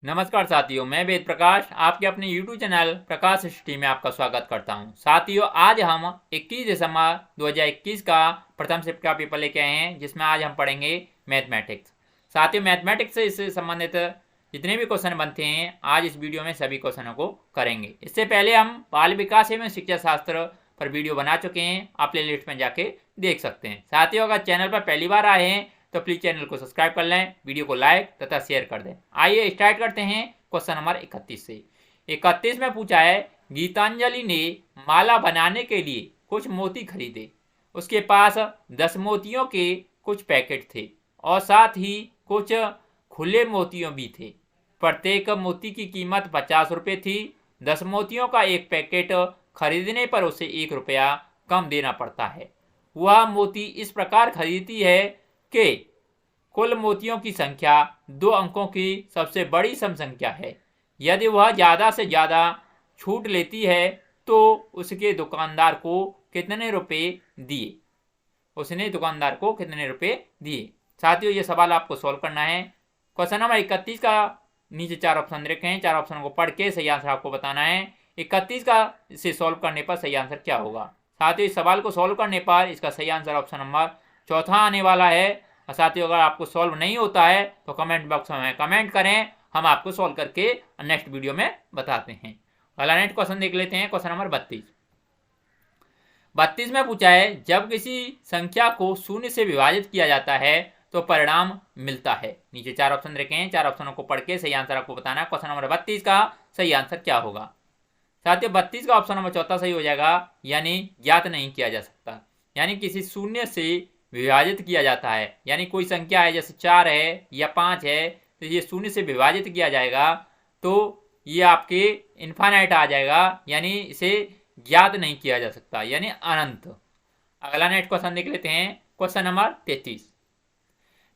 नमस्कार साथियों, मैं वेद प्रकाश आपके अपने YouTube चैनल प्रकाश स्टडी में आपका स्वागत करता हूं। साथियों, आज हम 21 दिसंबर 2021 का प्रथम शिफ्ट का पेपर लेके आए हैं, जिसमें आज हम पढ़ेंगे मैथमेटिक्स। साथियों, मैथमेटिक्स से इससे संबंधित जितने भी क्वेश्चन बनते हैं, आज इस वीडियो में सभी क्वेश्चनों को करेंगे। इससे पहले हम बाल विकास एवं शिक्षा शास्त्र पर वीडियो बना चुके हैं, आप प्ले लिस्ट में जाके देख सकते हैं। साथियों, अगर चैनल पर पहली बार आए हैं तो प्लीज चैनल को सब्सक्राइब कर लें, वीडियो को लाइक तथा शेयर कर दें। आइए स्टार्ट करते हैं क्वेश्चन नंबर 31 से। 31 में पूछा है, गीतांजलि ने माला बनाने के लिए कुछ मोती खरीदे। उसके पास 10 मोतियों के कुछ पैकेट थे और साथ ही कुछ खुले मोतियों भी थे। प्रत्येक मोती की कीमत 50 रुपये थी। 10 मोतियों का एक पैकेट खरीदने पर उसे 1 रुपया कम देना पड़ता है। वह मोती इस प्रकार खरीदती है कि कुल मोतियों की संख्या 2 अंकों की सबसे बड़ी सम संख्या है। यदि वह ज़्यादा से ज़्यादा छूट लेती है तो उसके दुकानदार को कितने रुपए दिए उसने दुकानदार को कितने रुपए दिए। साथियों, ये सवाल आपको सॉल्व करना है। क्वेश्चन नंबर 31 का नीचे 4 ऑप्शन रखे हैं, 4 ऑप्शन को पढ़ के सही आंसर आपको बताना है। 31 का से सॉल्व करने पर सही आंसर क्या होगा। साथियों, इस सवाल को सॉल्व करने पर इसका सही आंसर ऑप्शन नंबर चौथा आने वाला है। और साथियों, अगर आपको सॉल्व नहीं होता है तो कमेंट बॉक्स में कमेंट करें, हम आपको सॉल्व करके नेक्स्ट वीडियो में बताते हैं। अगला नेक्स्ट क्वेश्चन देख लेते हैं। क्वेश्चन नंबर 32 में पूछा है, जब किसी संख्या को शून्य से विभाजित किया जाता है तो परिणाम मिलता है। नीचे 4 ऑप्शन रखे हैं, 4 ऑप्शनों को पढ़ के सही आंसर आपको बताना है। क्वेश्चन नंबर 32 का सही आंसर क्या होगा। साथियों, 32 का ऑप्शन नंबर चौथा सही हो जाएगा, यानी ज्ञात नहीं किया जा सकता। यानी किसी शून्य से विभाजित किया जाता है, यानी कोई संख्या है जैसे 4 है या 5 है, तो ये शून्य से विभाजित किया जाएगा तो ये आपके इन्फानाइट आ जाएगा, यानी इसे ज्ञात नहीं किया जा सकता, यानी अनंत। अगला नेक्स्ट क्वेश्चन देख लेते हैं। क्वेश्चन नंबर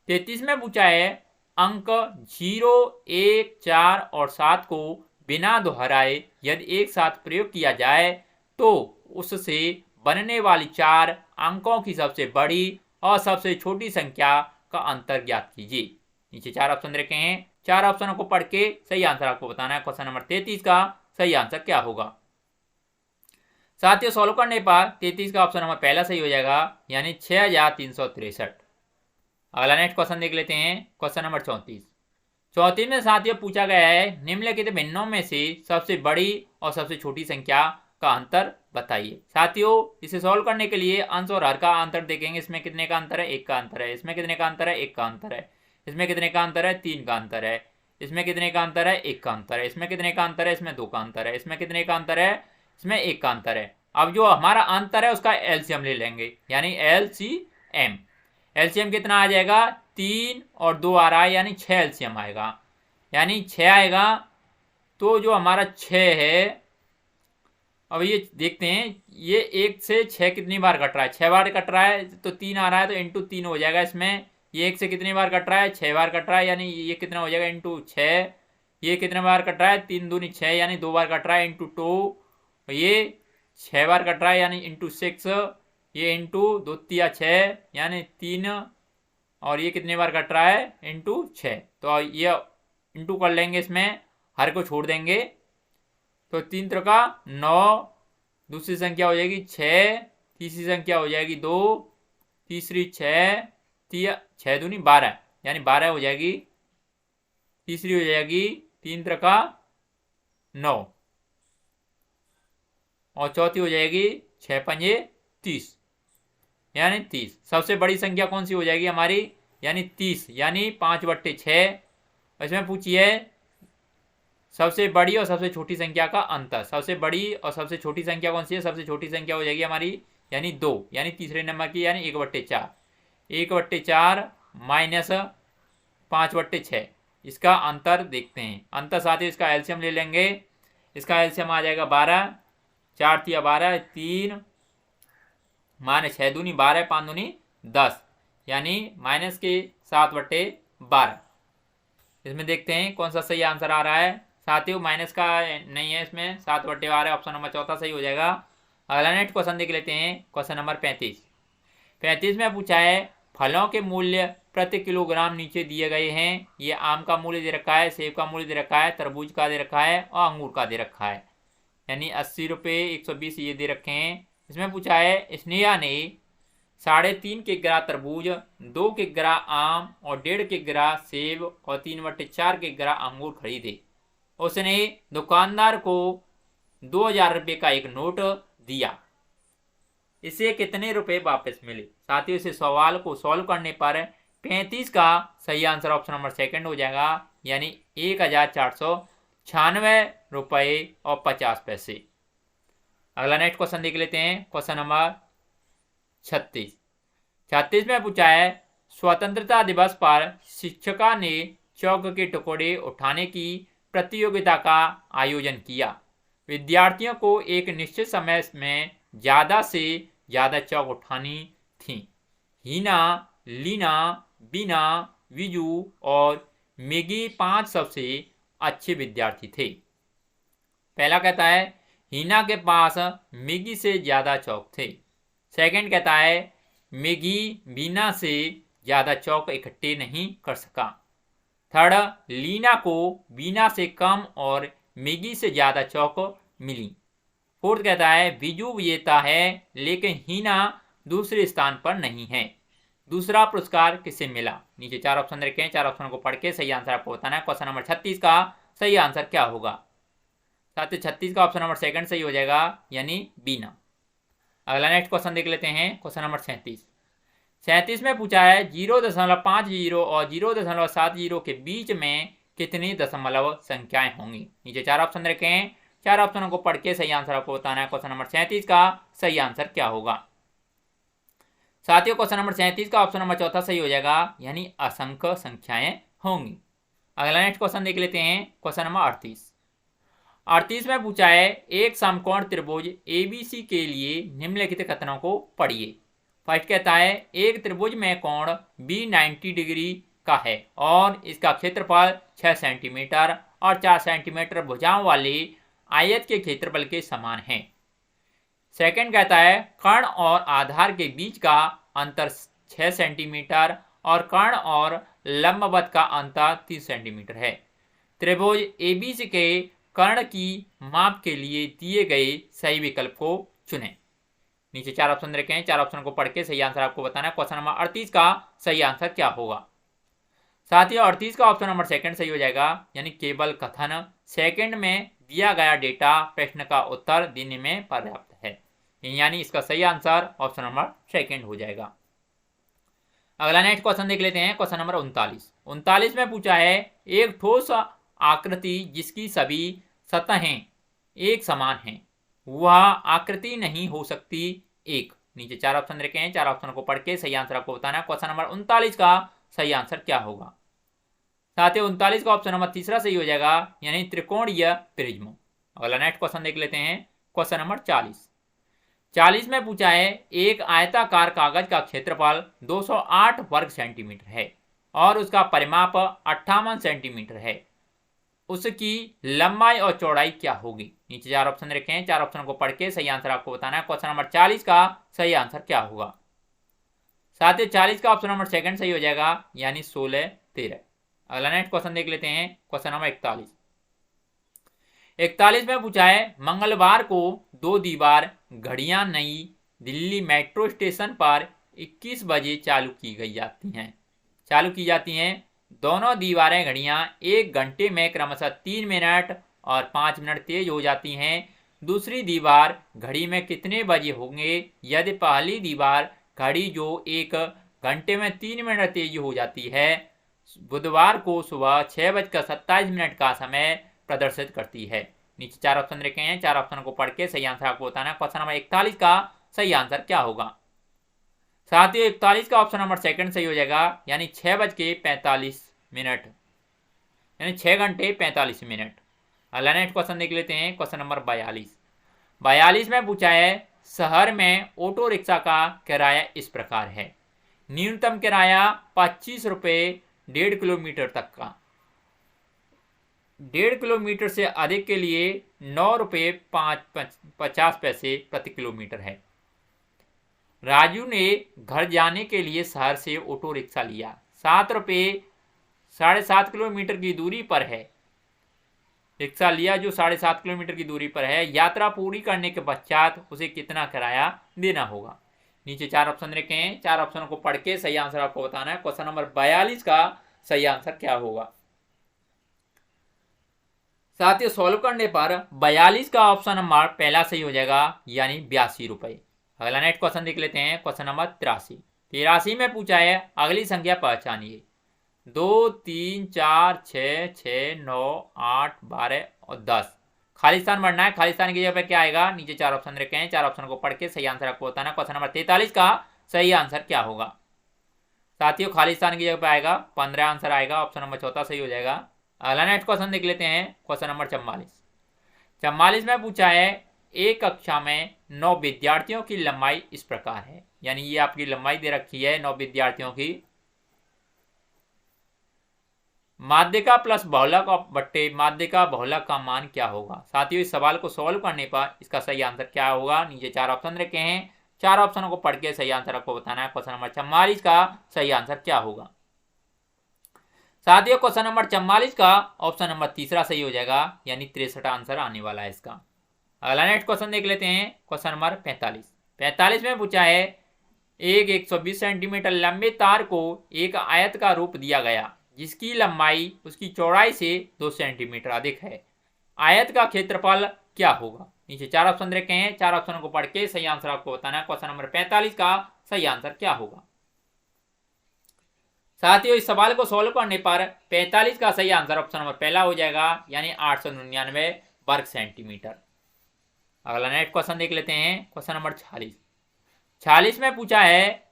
33 में पूछा है, अंक 0, 1, 4 और 7 को बिना दोहराए यदि एक साथ प्रयोग किया जाए तो उससे बनने वाली 4 अंकों की सबसे बड़ी और सबसे छोटी संख्या का अंतर ज्ञात कीजिए। नीचे 4 ऑप्शन रखे हैं, 4 ऑप्शनों को पढ़ के सही आंसर आपको बताना है। क्वेश्चन नंबर 33 का सही आंसर क्या होगा। साथियों, सॉल्व करने पर 33 का ऑप्शन नंबर पहला सही हो जाएगा, यानी 6363। अगला नेक्स्ट क्वेश्चन देख लेते हैं। क्वेश्चन नंबर 34 में साथियों पूछा गया है, निम्नलिखित भिन्नों में से सबसे बड़ी और सबसे छोटी संख्या का अंतर बताइए। साथियों, इसे सॉल्व करने के लिए अंश और हर का अंतर देखेंगे। इसमें कितने का अंतर है, 1 का अंतर है। इसमें कितने का अंतर है, 1 का अंतर है। इसमें कितने का अंतर है, 3 का अंतर है। इसमें कितने का अंतर है, 1 का अंतर है। इसमें कितने का अंतर है, इसमें 2 का अंतर है। इसमें कितने का अंतर है, इसमें 1 का अंतर है। अब जो हमारा अंतर है उसका एलसीएम ले लेंगे, यानी एलसीएम। एलसीएम कितना आ जाएगा, 3 और 2 आ रहा है, यानी 6 एलसीएम आएगा, यानी 6 आएगा। तो जो हमारा 6 है, अब ये देखते हैं, ये 1 से 6 कितनी बार कट रहा है, 6 बार कट रहा है, तो 3 आ रहा है, तो इंटू 3 हो जाएगा। इसमें ये 1 से कितनी बार कट रहा है, 6 बार कट रहा है, यानी ये कितना हो जाएगा, इंटू 6। ये कितने बार कट रहा है, 3 दूनी 6, यानी 2 बार कट रहा है, इंटू 2। ये 6 बार कट रहा है, यानी इंटू 6। ये इंटू 2 तिया 6, यानी 3। और ये कितनी बार कट रहा है, इंटू 6। तो ये इंटू कर लेंगे, इसमें हर को छोड़ देंगे, तो 3 त्रिका 9, दूसरी संख्या हो जाएगी 6, तीसरी संख्या हो जाएगी 2, तीसरी 6, 6 दूनी 12, यानी 12 हो जाएगी। तीसरी हो जाएगी 3 त्रिका 9, और चौथी हो जाएगी 6 पंजे 30, यानी 30। सबसे बड़ी संख्या कौन सी हो जाएगी हमारी, यानी 30, यानी 5/6। इसमें पूछिए सबसे बड़ी और सबसे छोटी संख्या का अंतर। सबसे बड़ी और सबसे छोटी संख्या कौन सी है, सबसे छोटी संख्या हो जाएगी हमारी, यानी 2, यानी तीसरे नंबर की, यानी 1/4। 1/4 माइनस 5/6, इसका अंतर देखते हैं। अंतर साथ ही इसका एलसीएम ले लेंगे। इसका एलसीएम आ जाएगा 12, 4 तिया 12, 3 माने 6 दूनी 12, 5 दूनी 10, यानी माइनस के 7/12। इसमें देखते हैं कौन सा सही आंसर आ रहा है। साथियों, माइनस का नहीं है, इसमें 7/12 ऑप्शन नंबर चौथा सही हो जाएगा। अगला नेक्स्ट क्वेश्चन देख लेते हैं। क्वेश्चन नंबर 35 में पूछा है, फलों के मूल्य प्रति किलोग्राम नीचे दिए गए हैं। ये आम का मूल्य दे रखा है, सेब का मूल्य दे रखा है, तरबूज का दे रखा है और अंगूर का दे रखा है। यानी 80 रुपये, 120 ये दे रखे हैं। इसमें पूछा है स्नेहा ने 3.5 किग्रा तरबूज, 2 किग्रा आम और 1.5 किग्रा सेब और 3/4 किग्रा अंगूर खरीदे। उसने दुकानदार को 2000 रुपये का एक नोट दिया। इसे कितने रुपए वापस मिले? साथियों, इस सवाल को सॉल्व करने पर 35 का सही आंसर ऑप्शन नंबर सेकंड हो जाएगा, यानी 1496 रुपये और 50 पैसे। अगला नेक्स्ट क्वेश्चन देख लेते हैं। क्वेश्चन नंबर 36 में पूछा है स्वतंत्रता दिवस पर शिक्षिका ने चौक के टुकड़े उठाने की प्रतियोगिता का आयोजन किया। विद्यार्थियों को एक निश्चित समय में ज्यादा से ज्यादा चौक उठानी थी। हीना, लीना, बीना, विजू और मेगी 5 सबसे अच्छे विद्यार्थी थे। पहला कहता है हीना के पास मेगी से ज्यादा चौक थे। सेकंड कहता है मेगी बीना से ज्यादा चौक इकट्ठे नहीं कर सका। थर्ड, लीना को बीना से कम और मेगी से ज्यादा चौक मिली। फोर्थ कहता है विजू विजेता है लेकिन हीना दूसरे स्थान पर नहीं है। दूसरा पुरस्कार किसे मिला? नीचे 4 ऑप्शन रखे हैं, 4 ऑप्शन को पढ़ के सही आंसर आपको बताना है। क्वेश्चन नंबर 36 का सही आंसर क्या होगा? साथ ही 36 का ऑप्शन नंबर सेकंड सही हो जाएगा, यानी बीना। अगला नेक्स्ट क्वेश्चन देख लेते हैं। क्वेश्चन नंबर 37 में पूछा है 0.50 और 0.70 के बीच में कितनी दशमलव संख्याएं होंगी? नीचे 4 ऑप्शन रखे हैं, 4 ऑप्शनों को पढ़ के सही आंसर आपको बताना है। क्वेश्चन नंबर 37 का सही आंसर क्या होगा? साथियों, क्वेश्चन नंबर 37 का ऑप्शन नंबर चौथा सही हो जाएगा, यानी असंख्य संख्याएं होंगी। अगला नेक्स्ट क्वेश्चन देख लेते हैं। क्वेश्चन नंबर 38 में पूछा है एक समकोण त्रिभुज एबीसी के लिए निम्नलिखित कथनों को पढ़िए। फर्स्ट कहता है एक त्रिभुज में कोण बी 90 डिग्री का है और इसका क्षेत्रफल 6 सेंटीमीटर और 4 सेंटीमीटर भुजाओं वाले आयत के क्षेत्रफल के समान है। सेकंड कहता है कर्ण और आधार के बीच का अंतर 6 सेंटीमीटर और कर्ण और लंबवत का अंतर 30 सेंटीमीटर है। त्रिभुज एबीसी के कर्ण की माप के लिए दिए गए सही विकल्प को चुनें। नीचे 4 ऑप्शन रखे हैं, 4 ऑप्शन को पढ़ के सही आंसर आपको बताना है। क्वेश्चन नंबर 38 का सही आंसर क्या होगा? साथियों, 38 का ऑप्शन नंबर सेकंड सही हो जाएगा, यानी केवल कथन सेकंड में दिया गया डेटा प्रश्न का उत्तर देने में पर्याप्त है, यानी इसका सही आंसर ऑप्शन नंबर सेकंड हो जाएगा। अगला नेक्स्ट क्वेश्चन देख लेते हैं। क्वेश्चन नंबर 39 में पूछा है एक ठोस आकृति जिसकी सभी सतहें एक समान हैं, वह आकृति नहीं हो सकती एक। नीचे 4 ऑप्शन रखे हैं, 4 ऑप्शन को पढ़ के सही आंसर आपको बताना है। क्वेश्चन नंबर 39 का सही आंसर क्या होगा? साथियों, 39 का ऑप्शन नंबर तीसरा सही हो जाएगा, यानी त्रिकोणीय प्रिज्म। अगला नेक्स्ट क्वेश्चन देख लेते हैं। क्वेश्चन नंबर 40 में पूछा है एक आयताकार कागज का क्षेत्रफल 208 वर्ग सेंटीमीटर है और उसका परिमाप 58 सेंटीमीटर है। उसकी लंबाई और चौड़ाई क्या होगी? नीचे 4 ऑप्शन रखे हैं, 4 ऑप्शन को पढ़ के सही आंसर आपको बताना है। क्वेश्चन नंबर 40 का सही आंसर क्या होगा? साथियों, 40 का ऑप्शन नंबर सेकंड सही हो जाएगा, यानी 16 13। अगला नेक्स्ट क्वेश्चन देख लेते हैं। क्वेश्चन नंबर 41 में पूछा है मंगलवार को 2 दीवार घड़ियां नई दिल्ली मेट्रो स्टेशन पर 21 बजे चालू की जाती हैं। दोनों दीवारें घड़ियां 1 घंटे में क्रमशः 3 मिनट और 5 मिनट तेज हो जाती हैं। दूसरी दीवार घड़ी में कितने बजे होंगे यदि पहली दीवार घड़ी जो 1 घंटे में 3 मिनट तेज हो जाती है बुधवार को सुबह 6:27 का समय प्रदर्शित करती है? नीचे 4 ऑप्शन रखे हैं, 4 ऑप्शन को पढ़ के सही आंसर आपको बताना है। क्वेश्चन नंबर 41 का सही आंसर क्या होगा? साथियों, 41 का ऑप्शन नंबर सेकंड सही हो जाएगा, यानी 6:45, यानी 6 घंटे 45 मिनट। अगला नेक्स्ट क्वेश्चन देख लेते हैं। क्वेश्चन नंबर 42 में पूछा है शहर में ऑटो रिक्शा का किराया इस प्रकार है। न्यूनतम किराया 25 रुपये 1.5 किलोमीटर तक का, 1.5 किलोमीटर से अधिक के लिए 9 रुपये 50 पैसे प्रति किलोमीटर है। राजू ने घर जाने के लिए शहर से ऑटो रिक्शा लिया। ₹7 7.5 किलोमीटर की दूरी पर है। रिक्शा लिया जो 7.5 किलोमीटर की दूरी पर है। यात्रा पूरी करने के पश्चात उसे कितना किराया देना होगा। नीचे 4 ऑप्शन रखे हैं, 4 ऑप्शनों को पढ़ के सही आंसर आपको बताना है। क्वेश्चन नंबर 42 का सही आंसर क्या होगा। साथियों सॉल्व करने पर 42 का ऑप्शन नंबर पहला सही हो जाएगा, यानी ₹82। अगला नेक्स्ट क्वेश्चन देख लेते हैं। क्वेश्चन नंबर 83 में पूछा है अगली संख्या पहचानिए। 2 3 4 6 6 9 8 12 और 10। खाली स्थान भरना है। खाली स्थान की जगह पर क्या आएगा। नीचे 4 ऑप्शन रखे हैं, 4 ऑप्शन को पढ़ के सही आंसर आपको बताना। क्वेश्चन नंबर 43 का सही आंसर क्या होगा। साथियों खाली स्थान की जगह पर आएगा 15 आंसर आएगा। ऑप्शन नंबर चौथा सही हो जाएगा। अगला नेक्स्ट क्वेश्चन देख लेते हैं। क्वेश्चन नंबर 44 में पूछा है एक कक्षा में 9 विद्यार्थियों की लंबाई इस प्रकार है। यानी ये आपकी लंबाई दे रखी है 9 विद्यार्थियों की। माध्यिका प्लस बहुलक बट्टे माध्यिका बहुलक का मान क्या होगा। साथियों इस सवाल को सॉल्व करने पर इसका सही आंसर क्या होगा। नीचे 4 ऑप्शन रखे हैं, 4 ऑप्शनों को पढ़ के सही आंसर आपको बताना है। क्वेश्चन नंबर 44 का सही आंसर क्या होगा। साथियों क्वेश्चन नंबर 44 का ऑप्शन नंबर तीसरा सही हो जाएगा, यानी 63 आंसर आने वाला है इसका। अगला नेक्स्ट क्वेश्चन देख लेते हैं। क्वेश्चन नंबर 45 में पूछा है एक 120 सेंटीमीटर लंबे तार को एक आयत का रूप दिया गया जिसकी लंबाई उसकी चौड़ाई से 2 सेंटीमीटर अधिक है। आयत का क्षेत्रफल क्या होगा। नीचे 4 ऑप्शन रखे हैं, 4 ऑप्शनों को पढ़ के सही आंसर आपको बताना है। क्वेश्चन नंबर 45 का सही आंसर क्या होगा। साथियों इस सवाल को सॉल्व करने पर 45 का सही आंसर ऑप्शन नंबर पहला हो जाएगा, यानी 899 वर्ग सेंटीमीटर। अगला नेक्स्ट क्वेश्चन देख लेते हैं। क्वेश्चन नंबर 46 में पूछा है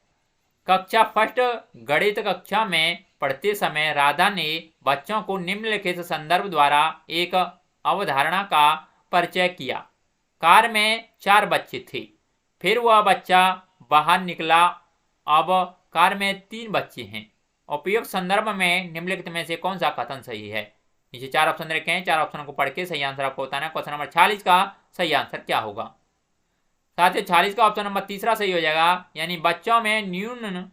कक्षा फर्स्ट गणित कक्षा में पढ़ते समय राधा ने बच्चों को निम्नलिखित संदर्भ द्वारा एक अवधारणा का परिचय किया। कार में 4 बच्चे थे, फिर वह बच्चा बाहर निकला, अब कार में 3 बच्चे हैं। उपयुक्त संदर्भ में निम्नलिखित में से कौन सा कथन सही है। नीचे 4 ऑप्शन रखे हैं, 4 ऑप्शनों को पढ़ के सही आंसर आपको बताना है। क्वेश्चन नंबर 46 का सही आंसर क्या होगा। साथ ही 46 का ऑप्शन नंबर तीसरा सही हो जाएगा, यानी बच्चों में न्यून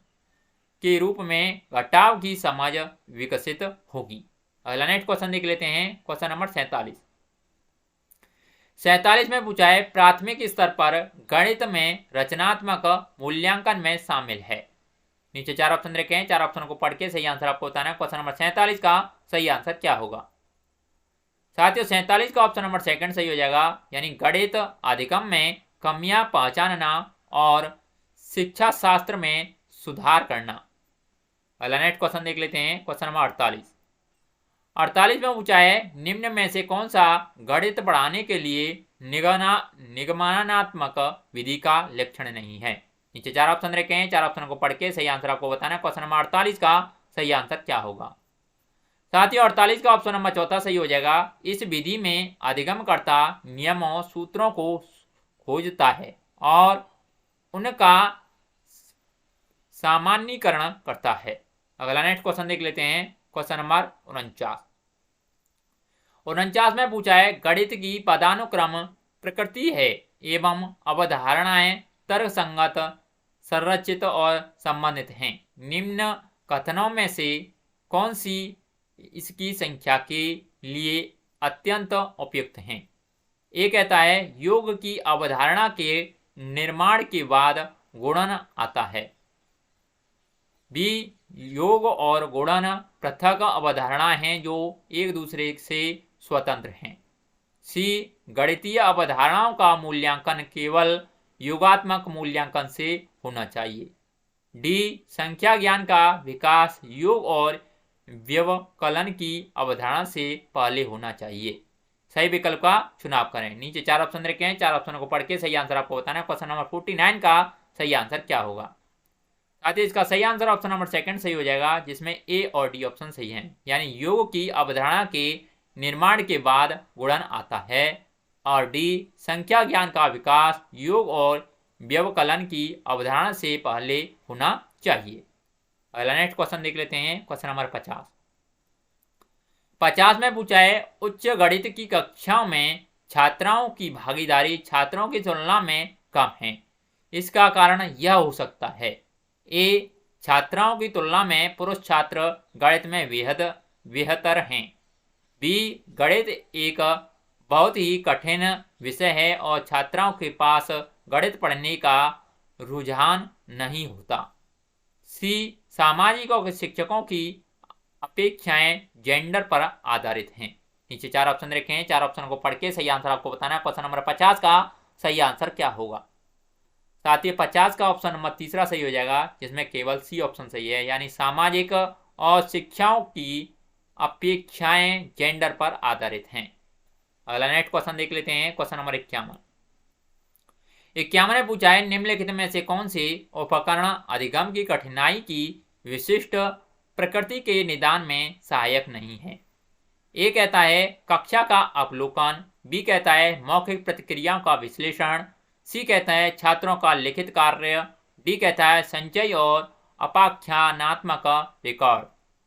के रूप में घटाव की समझ विकसित होगी। अगला नेक्स्ट क्वेश्चन देख लेते हैं। क्वेश्चन नंबर 47 में पूछा है प्राथमिक स्तर पर गणित में रचनात्मक मूल्यांकन में शामिल है। नीचे 4 ऑप्शन रखे हैं, 4 ऑप्शनों को पढ़ के सही आंसर आपको बताना है। क्वेश्चन नंबर 47 का सही आंसर क्या होगा। साथियों 47 का ऑप्शन नंबर सेकंड सही हो जाएगा, यानी गणित अधिगम में कमियां पहचानना और शिक्षा शास्त्र में सुधार करना। अगला नेक्स्ट क्वेश्चन देख लेते हैं। क्वेश्चन नंबर 48 में पूछा है निम्न में से कौन सा गणित पढ़ाने के लिए निगमनात्मक विधि का लक्षण नहीं है। नीचे 4 ऑप्शन रखे हैं, 4 ऑप्शनों को पढ़ के सही आंसर आपको बताना है। क्वेश्चन नंबर 48 का सही आंसर क्या होगा। साथियों 48 का ऑप्शन नंबर चौथा सही हो जाएगा। इस विधि में अधिगमकर्ता नियमों सूत्रों को खोजता है और उनका सामान्यीकरण करता है। अगला नेक्स्ट क्वेश्चन देख लेते हैं। क्वेश्चन नंबर 49 में पूछा है गणित की पदानुक्रम प्रकृति है एवं अवधारणाएं तर्कसंगत, संरचित और संबंधित हैं। निम्न कथनों में से कौन सी इसकी संख्या के लिए अत्यंत उपयुक्त हैं। ए कहता है योग की अवधारणा के निर्माण के बाद गुणन आता है। बी योग और गुणन पृथक अवधारणा हैं जो एक दूसरे से स्वतंत्र हैं। सी गणितीय अवधारणाओं का मूल्यांकन केवल योगात्मक मूल्यांकन से होना चाहिए। डी संख्या ज्ञान का विकास योग और व्यवकलन की अवधारणा से पहले होना चाहिए। सही विकल्प का चुनाव करें। नीचे 4 ऑप्शन रखे हैं, 4 ऑप्शनों को पढ़ के सही आंसर आपको बताना है। क्वेश्चन नंबर 49 का सही आंसर क्या होगा। साथ ही इसका सही आंसर ऑप्शन नंबर सेकंड सही हो जाएगा, जिसमें ए और डी ऑप्शन सही हैं। यानी योग की अवधारणा के निर्माण के बाद गुणन आता है और डी संख्या ज्ञान का विकास योग और व्यवकलन की अवधारणा से पहले होना चाहिए। अगला नेक्स्ट क्वेश्चन देख लेते हैं। क्वेश्चन नंबर 50 में पूछा है उच्च गणित की कक्षाओं में छात्राओं की भागीदारी छात्रों की तुलना में कम है। इसका कारण यह हो सकता है। ए छात्राओं की तुलना में पुरुष छात्र गणित में बेहद बेहतर हैं। बी, गणित एक बहुत ही कठिन विषय है और छात्राओं के पास गणित पढ़ने का रुझान नहीं होता। सी, सामाजिक और शिक्षकों की अपेक्षाएं जेंडर पर आधारित हैं। नीचे 4 ऑप्शन रखे हैं, 4 ऑप्शन को पढ़ के सही आंसर आपको बताना है। क्वेश्चन नंबर 50 का सही आंसर क्या होगा? साथ ही 50 का ऑप्शन नंबर तीसरा सही हो जाएगा, जिसमें केवल सी ऑप्शन सही है, यानी सामाजिक और शिक्षाओं की अपेक्षाएं जेंडर पर आधारित हैं। अगला नेक्स्ट क्वेश्चन देख लेते हैं। क्वेश्चन नंबर 51 में पूछा है, निम्नलिखित में से कौन से उपकरण अधिगम की कठिनाई की विशिष्ट प्रकृति के निदान में सहायक नहीं है? ए कहता है कक्षा का अवलोकन, बी कहता है मौखिक प्रतिक्रियाओं का विश्लेषण, सी कहता है छात्रों का लिखित कार्य, डी कहता है संचय और अपाख्यानात्मक रिकॉर्ड,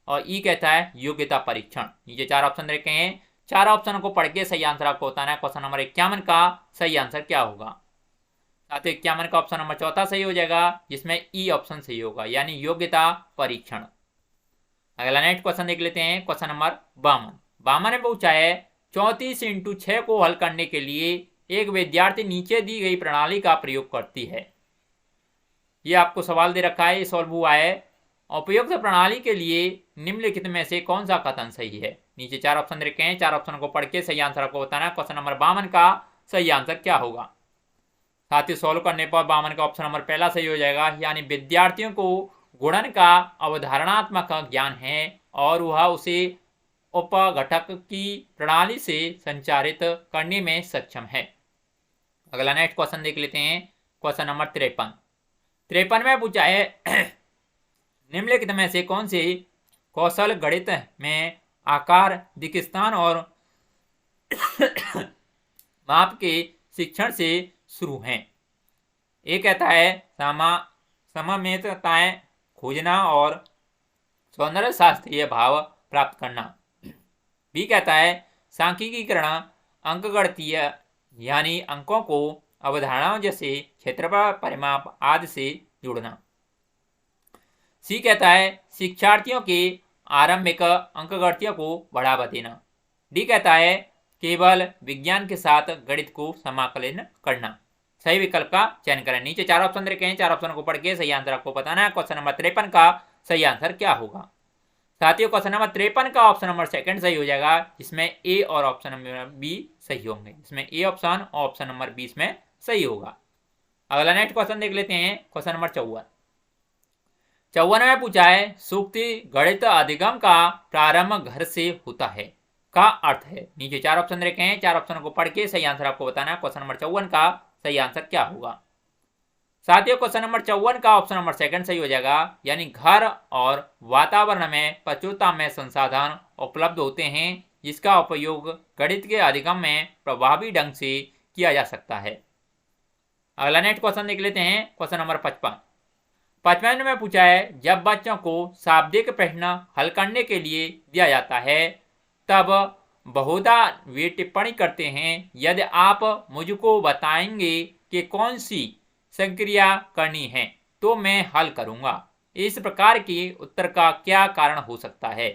और ई कहता है योग्यता परीक्षण। नीचे 4 ऑप्शन रखे हैं, 4 ऑप्शन को पढ़ के सही आंसर आपको बताना है। क्वेश्चन नंबर 51 का सही आंसर क्या होगा? साथ ही 51 का ऑप्शन नंबर चौथा सही हो जाएगा, जिसमें ई ऑप्शन सही होगा, यानी योग्यता परीक्षण। अगला नेक्स्ट क्वेश्चन देख लेते हैं। क्वेश्चन नंबर 52 ने पूछा है 34 × 6 को हल करने के लिए एक विद्यार्थी नीचे दी गई प्रणाली का प्रयोग करती है। ये आपको सवाल दे रखा है, ये सॉल्व हुआ है। उपयुक्त प्रणाली के लिए निम्नलिखित में से कौन सा कथन सही है? नीचे 4 ऑप्शन रखे हैं, 4 ऑप्शन को पढ़ के सही आंसर आपको बताना है। क्वेश्चन नंबर 52 का सही आंसर क्या होगा? साथ ही सॉल्व करने पर 52 का ऑप्शन नंबर पहला सही हो जाएगा, यानी विद्यार्थियों को गुणन का अवधारणात्मक ज्ञान है और वह उसे उपघटक की प्रणाली से संचारित करने में सक्षम है। अगला नेक्स्ट क्वेश्चन देख लेते हैं। क्वेश्चन नंबर 53 में पूछा है निम्नलिखित में से कौन से कौशल गणित में आकार, दिक्स्थान और माप के शिक्षण से शुरू हैं? ए कहता है सममितताएं खोजना और सौंदर्य शास्त्रीय भाव प्राप्त करना, बी कहता है सांख्यिकीकरण, अंकगणितीय यानी अंकों को अवधारणाओं जैसे क्षेत्रफल, परिमाप आदि से जोड़ना, सी कहता है शिक्षार्थियों के आरंभिक अंकगणितीय को बढ़ावा देना, डी कहता है केवल विज्ञान के साथ गणित को समाकलन करना। सही विकल्प का चयन करें। नीचे 4 ऑप्शन रखे हैं, 4 ऑप्शन को पढ़ के सही आंसर आपको बताना है। क्वेश्चन नंबर 53 का सही आंसर क्या होगा? साथियों क्वेश्चन नंबर 53 का ऑप्शन नंबर सेकंड सही हो जाएगा, जिसमें ए और ऑप्शन नंबर बी सही होंगे। इसमें ए ऑप्शन और ऑप्शन नंबर 20 में सही होगा। अगला नेक्स्ट क्वेश्चन देख लेते हैं। क्वेश्चन नंबर 54 में पूछा है सूक्ति गणित अधिगम का प्रारंभ घर से होता है का अर्थ है? नीचे 4 ऑप्शन रखे हैं, 4 ऑप्शन को पढ़ के सही आंसर आपको बताना है। क्वेश्चन नंबर 54 का सही आंसर क्या होगा? साथियों क्वेश्चन नंबर 54 का ऑप्शन नंबर सेकंड सही हो जाएगा, यानी घर और वातावरण में प्रचुरता में संसाधन उपलब्ध होते हैं जिसका उपयोग गणित के अधिगम में प्रभावी ढंग से किया जा सकता है। अगला नेक्स्ट क्वेश्चन देख लेते हैं। क्वेश्चन नंबर 55 में पूछा है जब बच्चों को शाब्दिक प्रश्न हल करने के लिए दिया जाता है तब बहुधा वे टिप्पणी करते हैं यदि आप मुझको बताएंगे कि कौन सी संक्रिया करनी है तो मैं हल करूंगा। इस प्रकार के उत्तर का क्या कारण हो सकता है?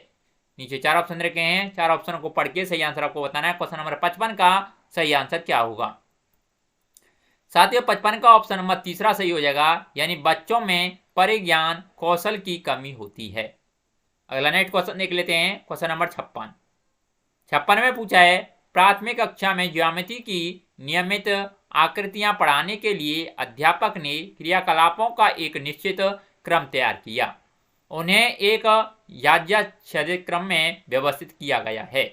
नीचे 4 ऑप्शन रखे हैं, 4 ऑप्शन को पढ़ के सही आंसर आपको बताना है। क्वेश्चन नंबर 55 का सही आंसर क्या होगा? साथियों 55 का ऑप्शन नंबर तीसरा सही हो जाएगा, यानी बच्चों में परिज्ञान कौशल की कमी होती है। अगला नेक्स्ट क्वेश्चन देख लेते हैं। क्वेश्चन नंबर 56 में पूछा है प्राथमिक कक्षा में ज्यामिति की नियमित आकृतियां पढ़ाने के लिए अध्यापक ने क्रियाकलापों का एक निश्चित क्रम तैयार किया। उन्हें एक यादृच्छिक क्रम में व्यवस्थित किया गया है।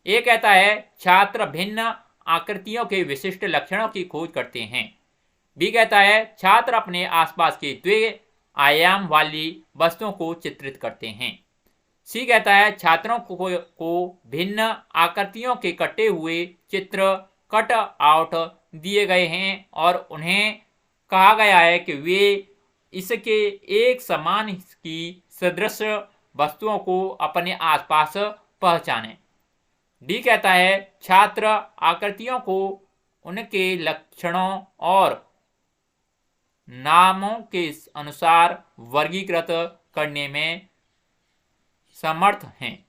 ये कहता है छात्र भिन्न आकृतियों के विशिष्ट लक्षणों की खोज करते हैं। बी कहता है छात्र अपने आसपास के द्वि आयाम वाली वस्तुओं को चित्रित करते हैं। सी कहता है छात्रों को भिन्न आकृतियों के कटे हुए चित्र कट आउट दिए गए हैं और उन्हें कहा गया है कि वे इसके एक समान की सदृश वस्तुओं को अपने आसपास पहचानें। डी कहता है छात्र आकृतियों को उनके लक्षणों और नामों के अनुसार वर्गीकृत करने में समर्थ हैं।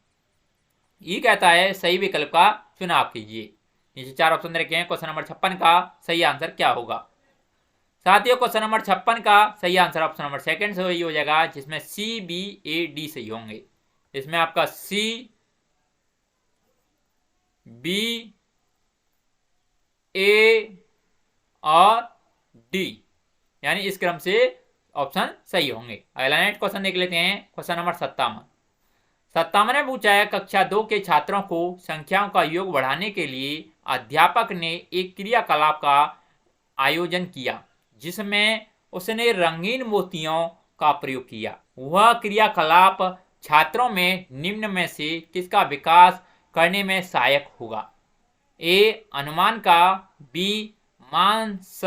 ये कहता है सही विकल्प का चुनाव कीजिए। नीचे 4 ऑप्शन रखे हैं। क्वेश्चन नंबर 56 का सही आंसर क्या होगा? साथियों, क्वेश्चन नंबर 56 का सही आंसर ऑप्शन नंबर सेकंड सही हो जाएगा, जिसमें सी, बी, ए, डी सही होंगे। इसमें आपका सी, बी, ए और डी यानी इस क्रम से ऑप्शन सही होंगे। अगला नेक्स्ट क्वेश्चन देख लेते हैं। क्वेश्चन नंबर 57 में पूछा है कक्षा 2 के छात्रों को संख्याओं का योग बढ़ाने के लिए अध्यापक ने एक क्रियाकलाप का आयोजन किया जिसमें उसने रंगीन मोतियों का प्रयोग किया। वह क्रियाकलाप छात्रों में निम्न में से किसका विकास करने में सहायक होगा? ए, अनुमान का, बी, मांस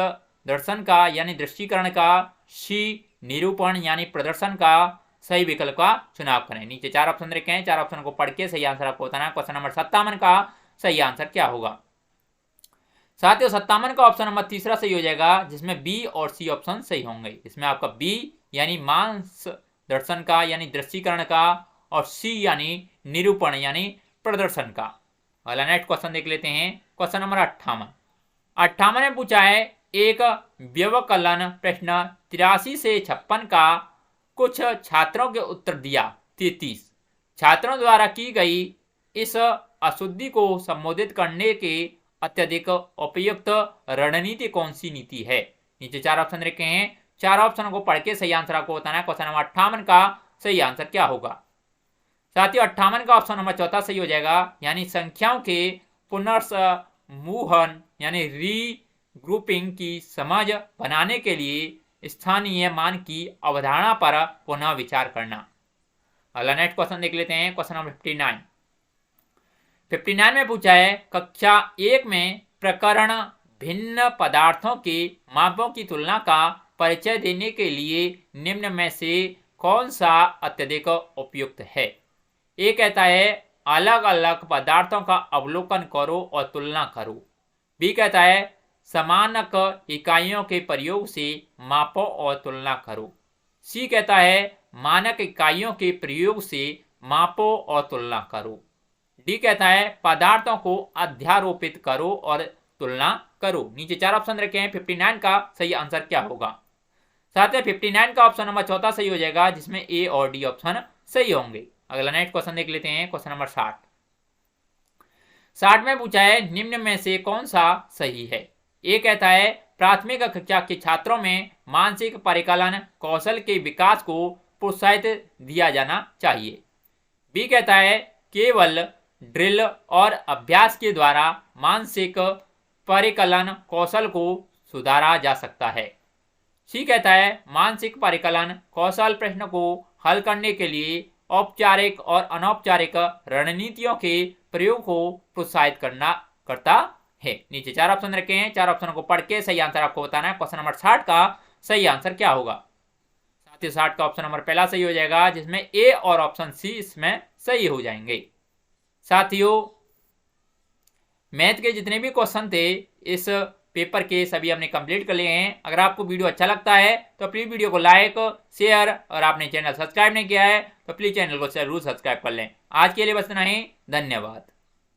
दर्शन का यानी दृष्टिकरण का, सी, निरूपण यानी प्रदर्शन का। सही विकल्प का चुनाव करें। नीचे 4 ऑप्शन रखे हैं। 4 ऑप्शन को पढ़ के सही आंसर आपको बताना है। क्वेश्चन नंबर 57 का सही आंसर क्या होगा? साथियों, 57 का ऑप्शन नंबर तीसरा सही हो जाएगा, जिसमें बी और सी ऑप्शन सही होंगे। इसमें आपका बी यानी मांस दर्शन का यानी दृष्टिकरण का और सी यानी निरूपण यानी प्रदर्शन का। अगला नेक्स्ट क्वेश्चन देख लेते हैं। क्वेश्चन नंबर 58 में पूछा है एक व्यवकलन प्रश्न 83 से 56 का कुछ छात्रों के उत्तर दिया 33। छात्रों द्वारा की गई इस अशुद्धि को संबोधित करने के अत्यधिक उपयुक्त रणनीति कौन सी नीति है? नीचे 4 ऑप्शन रखे हैं। 4 ऑप्शन को पढ़ के सही आंसर आपको बताना है। क्वेश्चन नंबर 58 का सही आंसर क्या होगा? साथियों, 58 का ऑप्शन नंबर चौथा सही हो जाएगा, यानी संख्याओं के पुनर्समूहन यानी रीग्रुपिंग की समझ बनाने के लिए स्थानीय मान की अवधारणा पर पुनः विचार करना। अगला नेक्स्ट क्वेश्चन देख लेते हैं। क्वेश्चन नंबर 59 में पूछा है कक्षा 1 में प्रकरण भिन्न पदार्थों के मापों की तुलना का परिचय देने के लिए निम्न में से कौन सा अत्यधिक उपयुक्त है? ए कहता है अलग अलग पदार्थों का अवलोकन करो और तुलना करो। बी कहता है समानक इकाइयों के प्रयोग से मापो और तुलना करो। सी कहता है मानक इकाइयों के प्रयोग से मापो और तुलना करो। डी कहता है पदार्थों को अध्यारोपित करो और तुलना करो। नीचे 4 ऑप्शन रखे हैं। 59 का सही आंसर क्या होगा? साथ ही 59 का ऑप्शन नंबर चौथा सही हो जाएगा, जिसमें ए और डी ऑप्शन सही होंगे। अगला नेक्स्ट क्वेश्चन देख लेते हैं। क्वेश्चन नंबर 60 में पूछा है निम्न में से कौन सा सही है? ए कहता है प्राथमिक कक्षा के छात्रों में मानसिक परिकलन कौशल के विकास को प्रोत्साहित दिया जाना चाहिए। बी कहता है केवल ड्रिल और अभ्यास के द्वारा मानसिक परिकलन कौशल को सुधारा जा सकता है। सी कहता है मानसिक परिकलन कौशल प्रश्न को हल करने के लिए औपचारिक और अनौपचारिक रणनीतियों के प्रयोग को प्रोत्साहित करता है। नीचे 4 ऑप्शन रखे हैं। 4 ऑप्शन को पढ़ के सही आंसर आपको बताना है। क्वेश्चन नंबर 60 का सही आंसर क्या होगा? साथियों, 60 का ऑप्शन नंबर पहला सही हो जाएगा, जिसमें ए और ऑप्शन सी इसमें सही हो जाएंगे। साथियों, मैथ के जितने भी क्वेश्चन थे इस पेपर के सभी हमने कंप्लीट कर लिए हैं। अगर आपको वीडियो अच्छा लगता है तो प्लीज वीडियो को लाइक, शेयर और आपने चैनल सब्सक्राइब नहीं किया है तो प्लीज चैनल को जरूर सब्सक्राइब कर लें। आज के लिए बस इतना ही। धन्यवाद।